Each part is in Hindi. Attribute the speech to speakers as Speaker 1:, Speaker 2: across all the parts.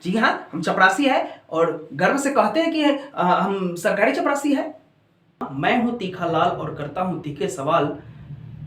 Speaker 1: जी हाँ, हम चपरासी है और गर्व से कहते हैं कि हम सरकारी चपरासी है। मैं हूँ तीखा लाल और करता हूँ तीखे सवाल,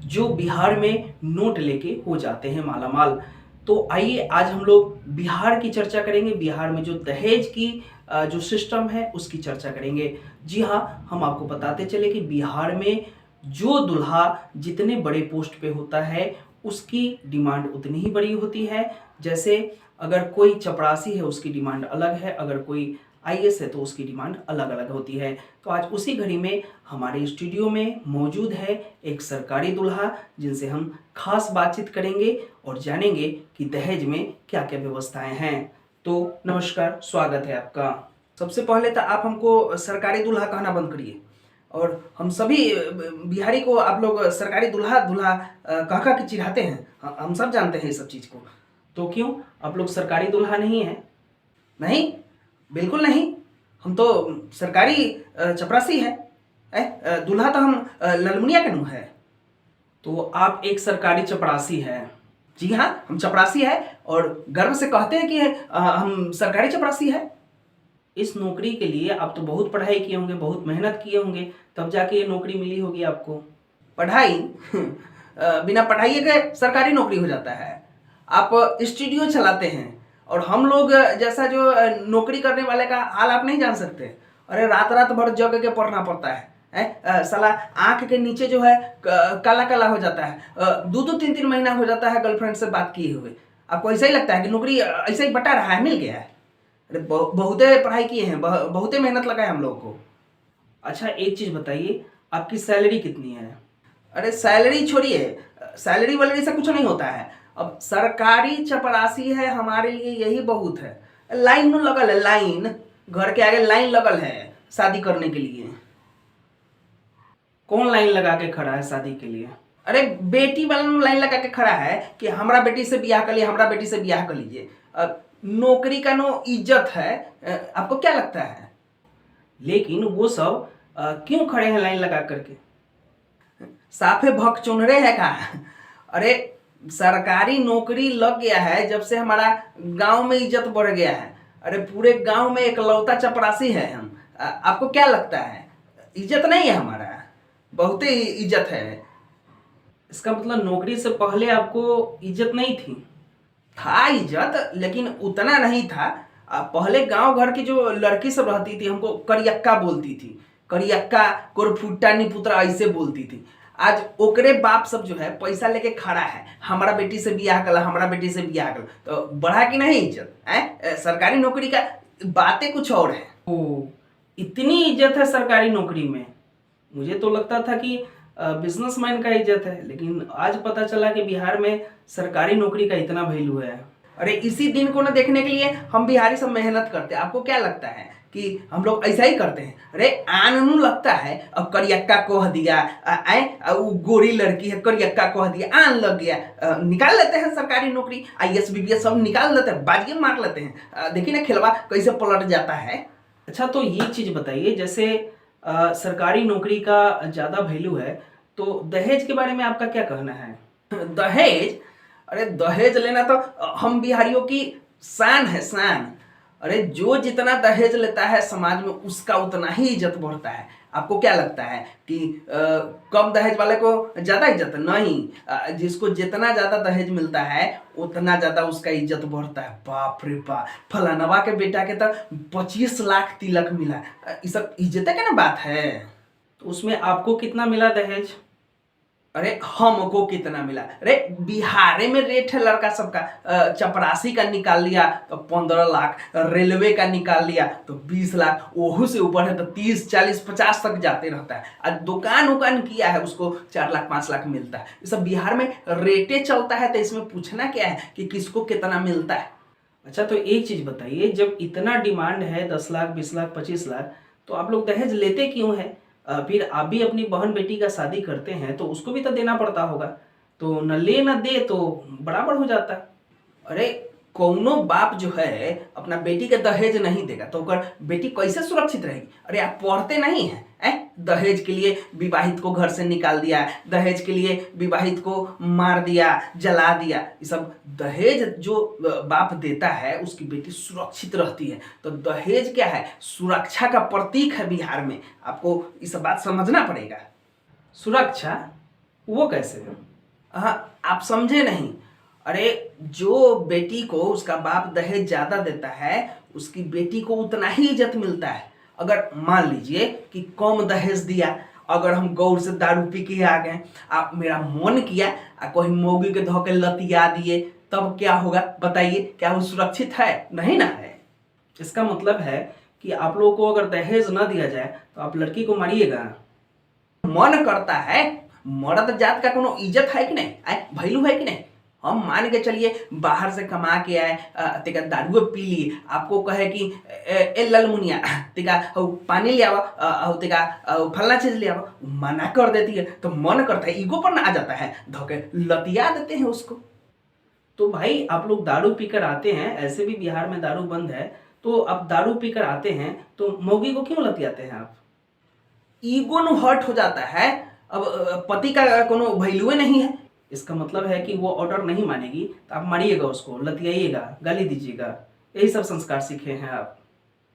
Speaker 1: जो बिहार में नोट लेके हो जाते हैं मालामाल। तो आइए आज हम लोग बिहार की चर्चा करेंगे, बिहार में जो दहेज की जो सिस्टम है उसकी चर्चा करेंगे। जी हाँ, हम आपको बताते चले कि बिहार में जो दूल्हा जितने बड़े पोस्ट पे होता है उसकी डिमांड उतनी ही बड़ी होती है। जैसे अगर कोई चपरासी है उसकी डिमांड अलग है, अगर कोई आईएएस है तो उसकी डिमांड अलग अलग होती है। तो आज उसी घड़ी में हमारे स्टूडियो में मौजूद है एक सरकारी दूल्हा, जिनसे हम खास बातचीत करेंगे और जानेंगे कि दहेज में क्या क्या व्यवस्थाएं हैं। तो नमस्कार, स्वागत है आपका। सबसे पहले तो आप हमको सरकारी दूल्हा कहना बंद करिए, और हम सभी बिहारी को आप लोग सरकारी दूल्हा दूल्हा कह कह के चिढ़ाते हैं। हम सब जानते हैं इस सब चीज़ को। तो क्यों आप लोग सरकारी दूल्हा नहीं हैं? नहीं, बिल्कुल नहीं। हम तो सरकारी चपरासी है। दूल्हा तो हम ललमुनिया के नु है। तो आप एक सरकारी चपरासी है। जी हाँ, हम चपरासी है और गर्व से कहते हैं कि हम सरकारी चपरासी है। इस नौकरी के लिए आप तो बहुत पढ़ाई किए होंगे, बहुत मेहनत किए होंगे, तब जाके ये नौकरी मिली होगी आपको। पढ़ाई बिना पढ़ाई के सरकारी नौकरी हो जाता है। आप स्टूडियो चलाते हैं और हम लोग जैसा जो नौकरी करने वाले का हाल आप नहीं जान सकते। अरे रात रात भर जग के पढ़ना पड़ता है। साला आंख के नीचे जो है काला काला हो जाता है। दो दो तीन तीन महीना हो जाता है गर्लफ्रेंड से बात किए हुए। आपको ऐसा ही लगता है कि नौकरी ऐसा ही बटा रहा है, मिल गया है? अरे बहुते पढ़ाई किए हैं, बहुते मेहनत लगा है हम लोगों को। अच्छा एक चीज बताइए, आपकी सैलरी कितनी है? अरे सैलरी छोड़िए, सैलरी वैलरी से कुछ नहीं होता है। अब सरकारी चपरासी है, हमारे लिए यही बहुत है। लाइन में लगल है, लाइन घर के आगे लाइन लगल है शादी करने के लिए। कौन लाइन लगा के खड़ा है शादी के लिए? अरे बेटी वाला लाइन लगा के खड़ा है कि हमरा बेटी से ब्याह कर लीजिए, हमरा बेटी से ब्याह कर लीजिए। नौकरी का नो इज्जत है। आपको क्या लगता है? लेकिन वो सब क्यों खड़े हैं लाइन लगा करके? साफे भक चुनरे है का? अरे सरकारी नौकरी लग गया है जब से हमारा गांव में इज्जत बढ़ गया है। अरे पूरे गांव में एकलौता चपरासी है हम। आपको क्या लगता है इज्जत नहीं है हमारा? बहुत ही इज्जत है। इसका मतलब नौकरी से पहले आपको इज्जत नहीं थी? था इज्जत, लेकिन उतना नहीं था। पहले गांव घर की जो लड़की सब रहती थी हमको करियक्का बोलती थी। करियक्का कोरफुट्टा निपुत्रा ऐसे बोलती थी। आज ओकरे बाप सब जो है पैसा लेके खड़ा है, हमारा बेटी से ब्याह कर, हमारा बेटी से ब्याह कर। तो बढ़ा कि नहीं इज्जत है? सरकारी नौकरी का बातें कुछ और है। ओ, इतनी इज्जत है सरकारी नौकरी में? मुझे तो लगता था कि बिजनेसमैन का इज्जत है, लेकिन आज पता चला कि बिहार में सरकारी नौकरी का इतना वैल्यू है। अरे इसी दिन को न देखने के लिए हम बिहारी सब मेहनत करते हैं। आपको क्या लगता है कि हम लोग ऐसा ही करते हैं? अरे आनू लगता है, अब करियक्का कह दिया, वो गोरी लड़की है करियक्का कह दिया, आन लग गया, निकाल लेते हैं सरकारी नौकरी। आईएएस बीपीएस सब निकाल लेते हैं, बाजिए मार लेते हैं। देखिए ना खिलवा कैसे पलट जाता है। अच्छा तो ये चीज बताइए, जैसे सरकारी नौकरी का ज्यादा वैल्यू है, तो दहेज के बारे में आपका क्या कहना है? दहेज? अरे दहेज लेना तो हम बिहारियों की शान है, शान। अरे जो जितना दहेज लेता है समाज में उसका उतना ही इज्जत बढ़ता है। आपको क्या लगता है कि कम दहेज वाले को ज्यादा इज्जत? नहीं, जिसको जितना ज्यादा दहेज मिलता है उतना ज्यादा उसका इज्जत बढ़ता है। बाप रे बाप, फलानवा के बेटा के तो 25 लाख तिलक मिला। ये सब इज्जत का ना बात है। तो उसमें आपको कितना मिला दहेज? अरे हमको कितना मिला? अरे बिहार में रेट है लड़का सबका। चपरासी का निकाल लिया तो 15 लाख, रेलवे का निकाल लिया तो 20 लाख, ओहू से ऊपर है तो 30 40 50 तक जाते रहता है। आज दुकान उकान किया है उसको 4 लाख 5 लाख मिलता है। ये सब बिहार में रेटे चलता है, तो इसमें पूछना क्या है कि किसको कितना मिलता है। अच्छा तो एक चीज बताइए, जब इतना डिमांड है 10 लाख 20 लाख 25 लाख, तो आप लोग दहेज लेते क्यों है? फिर आप भी अपनी बहन बेटी का शादी करते हैं तो उसको भी तो देना पड़ता होगा। तो न ले न दे तो बराबर हो जाता। अरे कौनो बाप जो है अपना बेटी के दहेज नहीं देगा तो ओकर बेटी कैसे सुरक्षित रहेगी? अरे आप पढ़ते नहीं हैं? दहेज के लिए विवाहित को घर से निकाल दिया, दहेज के लिए विवाहित को मार दिया, जला दिया। ये सब दहेज जो बाप देता है उसकी बेटी सुरक्षित रहती है। तो दहेज क्या है? सुरक्षा का प्रतीक है बिहार में। आपको ये सब बात समझना पड़ेगा। सुरक्षा वो कैसे? हाँ, आप समझे नहीं। अरे जो बेटी को उसका बाप दहेज ज्यादा देता है उसकी बेटी को उतना ही इज्जत मिलता है। अगर मान लीजिए कि कम दहेज दिया, अगर हम गौर से दारू पी के आ गए, आप मेरा मन किया कोई मौगी के धोखे लतिया दिए, तब क्या होगा बताइए? क्या वो सुरक्षित है? नहीं ना है। इसका मतलब है कि आप लोगों को अगर दहेज न दिया जाए तो आप लड़की को मारिएगा। मन करता है, मर्द जात का कोनो इज्जत है कि नहीं, वैल्यू है कि नहीं? हम मान के चलिए बाहर से कमा के आए, तेका दारू पी लिए, आपको कहे कि ए ललमुनिया तेका पानी ले आवा, तेका फलना चीज ले आवा, मना कर देती है तो मन करता है, ईगो पर ना आ जाता है, धोखे लतिया देते हैं उसको। तो भाई आप लोग दारू पीकर आते हैं, ऐसे भी बिहार में दारू बंद है, तो आप दारू पीकर आते हैं तो मौगी को क्यों लतियाते हैं आप? ईगो नु हर्ट हो जाता है। अब पति का कोनो वैल्यू नहीं है। इसका मतलब है कि वो ऑर्डर नहीं मानेगी तो आप मारिएगा उसको, लतियाइएगा, गाली दीजिएगा। यही सब संस्कार सीखे हैं आप।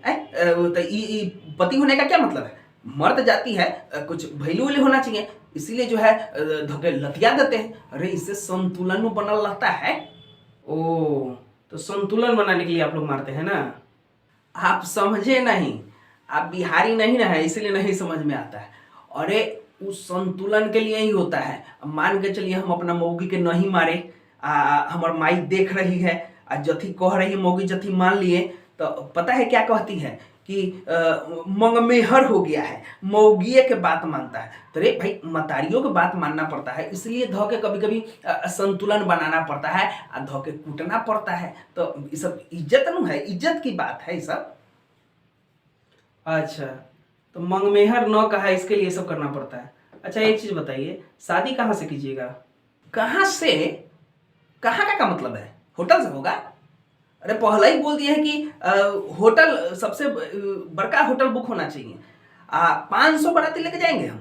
Speaker 1: तो पति होने का क्या मतलब है? मर्द जाती है, कुछ वैल्यू होना चाहिए, इसीलिए जो है धोखे लतिया देते हैं। अरे इससे संतुलन बनल रहता है। ओ, तो संतुलन बनाने के लिए आप लोग मारते हैं ना? आप समझे नहीं, आप बिहारी नहीं ना है, इसलिए नहीं समझ में आता है। अरे उस संतुलन के लिए ही होता है। मान के चलिए हम अपना मौगी के नहीं मारे, हमार माई देख रही है, जथी कह रही है मौगी, जथी मान लिए तो पता है क्या कहती है कि मंगमेहर हो गया है, मौगिए के बात मानता है। तो रे भाई मतारियों के बात मानना पड़ता है, इसलिए धोके कभी कभी संतुलन बनाना पड़ता है, धोके कूटना पड़ता है। तो ये सब इज्जत नु है, इज्जत की बात है ये सब। अच्छा, तो मंगमेहर न कहा इसके लिए सब करना पड़ता है। अच्छा एक चीज बताइए, शादी कहाँ से कीजिएगा? कहाँ से? कहाँ का मतलब है? होटल से होगा? अरे पहले ही बोल दिया है कि होटल सबसे बड़का होटल बुक होना चाहिए। 500 बाराती लेके जाएंगे हम।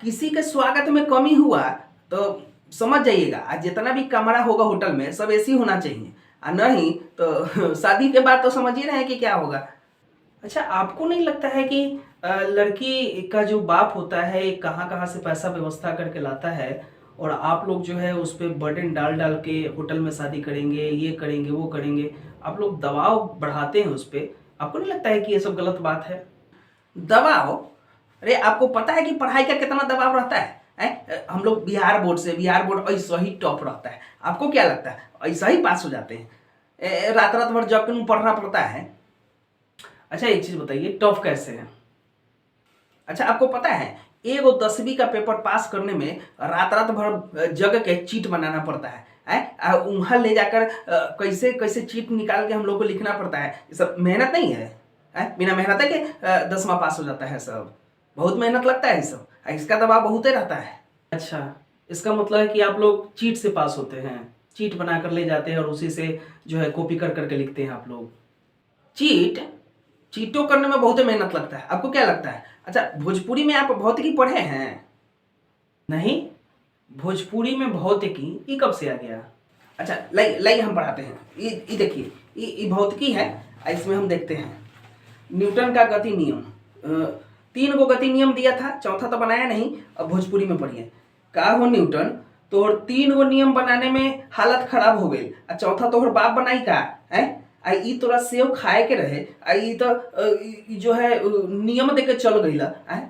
Speaker 1: किसी के स्वागत में कमी हुआ तो समझ जाइएगा, जितना भी कमरा होगा होटल में सब एसी होना चाहिए, नहीं तो शादी के बाद तो समझ ही रहे हैं कि क्या होगा। अच्छा आपको नहीं लगता है कि लड़की का जो बाप होता है कहाँ कहाँ से पैसा व्यवस्था करके लाता है, और आप लोग जो है उस पर बर्डन डाल डाल के होटल में शादी करेंगे, ये करेंगे, वो करेंगे, आप लोग दबाव बढ़ाते हैं उस पर। आपको नहीं लगता है कि ये सब गलत बात है? दबाव? अरे आपको पता है कि पढ़ाई का कितना दबाव रहता है? हम लोग बिहार बोर्ड ऐसा ही टॉप रहता है। आपको क्या लगता है ऐसा ही पास हो जाते हैं? रात रात भर जग पढ़ना पड़ता है। अच्छा एक चीज बताइए, टॉप कैसे है? अच्छा आपको पता है एगो 10वीं का पेपर पास करने में रात रात भर जग के चीट बनाना पड़ता है। वहां ले जाकर कैसे कैसे चीट निकाल के हम लोग को लिखना पड़ता है। ये सब मेहनत नहीं है? बिना मेहनत के 10वां पास हो जाता है सब? बहुत मेहनत लगता है सब, इसका दबाव बहुत ही रहता है। अच्छा इसका मतलब है कि आप लोग चीट से पास होते हैं, चीट बना कर ले जाते हैं और उसी से जो है कॉपी कर करके लिखते हैं आप लोग। चीटों करने में बहुत मेहनत लगता है, आपको क्या लगता है? अच्छा भोजपुरी में आप भौतिकी पढ़े हैं? नहीं, भोजपुरी में भौतिकी ये कब से आ गया? अच्छा लाई हम पढ़ाते हैं। ये देखिए, ये भौतिकी है, इसमें हम देखते हैं न्यूटन का गति नियम। 3 गो गति नियम दिया था, चौथा तो बनाया नहीं। अब भोजपुरी में पढ़िए। का हो न्यूटन, तोहर 3 गो नियम बनाने में हालत खराब हो गई, चौथा तोहर बाप बनाई का है? ई तोरा सेव खाए के रहे, ई तो जो है नियम दे के चल गईला,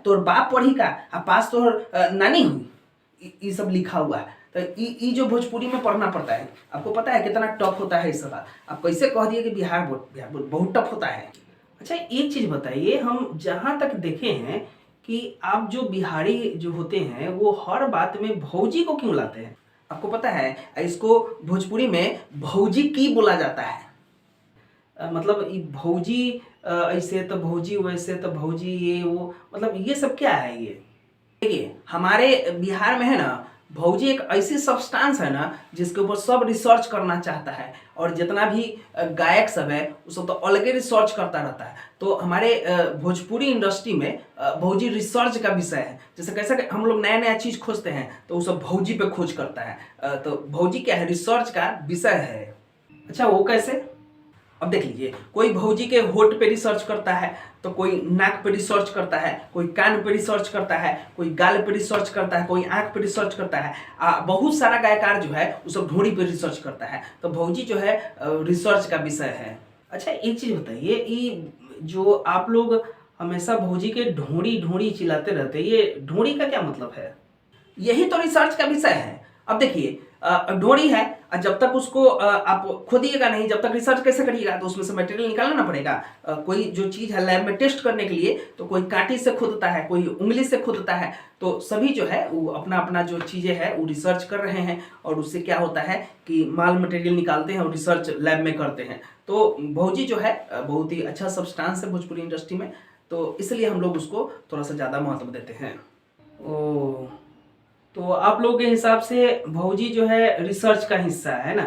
Speaker 1: तोर बाप पढ़ी का, पास तोहर नानी हुई। ये सब लिखा हुआ है। तो ई जो भोजपुरी में पढ़ना पड़ता है। आपको पता है कितना टफ होता है इस सवाल? आप कैसे कह दिए कि बिहार बोर्ड बहुत टफ होता है? अच्छा एक चीज बताइए, हम जहां तक देखे हैं कि आप जो बिहारी जो होते हैं वो हर बात में भौजी को क्यों लाते हैं? आपको पता है इसको भोजपुरी में भौजी की बोला जाता है। मतलब ये भौजी ऐसे तो भौजी वैसे तो भौजी, ये वो, मतलब ये सब क्या है? ये देखिए हमारे बिहार में है ना भौजी एक ऐसी सब्सटेंस है ना जिसके ऊपर सब रिसर्च करना चाहता है, और जितना भी गायक सब है वो सब तो अलग रिसर्च करता रहता है। तो हमारे भोजपुरी इंडस्ट्री में भौजी रिसर्च का विषय है। जैसे कैसे कि हम लोग नया नया चीज़ खोजते हैं तो वो सब भौजी पे खोज करता है। तो भौजी क्या है, रिसर्च का विषय है। अच्छा वो कैसे, अब देख लीजिए, कोई भौजी के होठ पे रिसर्च करता है, तो कोई नाक पे रिसर्च करता है, कोई कान पे रिसर्च करता है, कोई गाल पे रिसर्च करता है, कोई आंख पे रिसर्च करता है। बहुत सारा गायकार जो है वो सब ढोड़ी पे रिसर्च करता है। तो भौजी जो है रिसर्च का विषय है। अच्छा एक चीज बताइए, ये जो आप लोग हमेशा भौजी के ढोड़ी ढोड़ी चिल्लाते रहते हैं, ये ढोड़ी का क्या मतलब है? यही तो रिसर्च का विषय है। अब देखिए ढोड़ी है, जब तक उसको आप खोदिएगा नहीं, जब तक रिसर्च कैसे करिएगा, तो उसमें से मटेरियल निकालना ना पड़ेगा। कोई जो चीज़ है लैब में टेस्ट करने के लिए, तो कोई कांटी से खोदता है, कोई उंगली से खोदता है। तो सभी जो है वो अपना अपना जो चीज़ें हैं वो रिसर्च कर रहे हैं, और उससे क्या होता है कि माल मटेरियल निकालते हैं और रिसर्च लैब में करते हैं। तो भौजी जो है बहुत ही अच्छा सब्सटेंस है भोजपुरी इंडस्ट्री में, तो इसलिए हम लोग उसको थोड़ा सा ज़्यादा महत्व देते हैं। ओ, तो आप लोगों के हिसाब से भौजी जो है रिसर्च का हिस्सा है ना?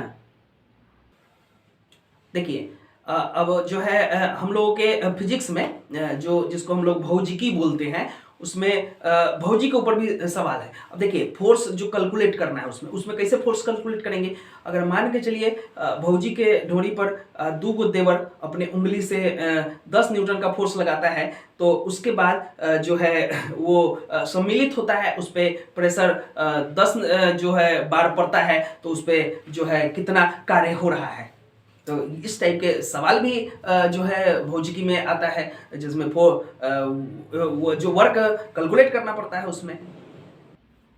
Speaker 1: देखिए अब जो है हम लोगों के फिजिक्स में जो जिसको हम लोग भौजिकी बोलते हैं, उसमें भौजी के ऊपर भी सवाल है। अब देखिए फोर्स जो कैलकुलेट करना है उसमें उसमें कैसे फोर्स कैलकुलेट करेंगे? अगर मान के चलिए भौजी के ढोड़ी पर दो गो देवर अपने उंगली से 10 न्यूटन का फोर्स लगाता है, तो उसके बाद जो है वो सम्मिलित होता है, उस पर प्रेशर 10 जो है बार पड़ता है, तो उस पर जो है कितना कार्य हो रहा है। तो इस टाइप के सवाल भी जो है भौजिकी में आता है, जिसमें वो जो वर्क कैलकुलेट करना पड़ता है उसमें।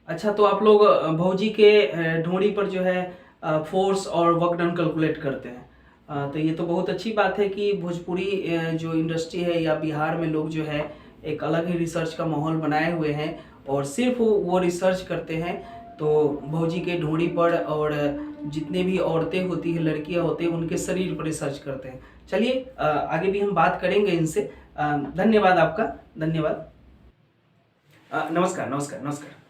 Speaker 1: अच्छा तो आप लोग भौजी के ढोड़ी पर जो है फोर्स और वर्क डन कैलकुलेट करते हैं। तो ये तो बहुत अच्छी बात है कि भोजपुरी जो इंडस्ट्री है या बिहार में लोग जो है एक अलग ही रिसर्च का माहौल बनाए हुए हैं, और सिर्फ वो रिसर्च करते हैं। तो भौजी के ढोड़ी पर और जितने भी औरतें होती हैं, लड़कियां होती हैं, उनके शरीर पर रिसर्च करते हैं। चलिए आगे भी हम बात करेंगे इनसे। धन्यवाद आपका, धन्यवाद। नमस्कार नमस्कार नमस्कार।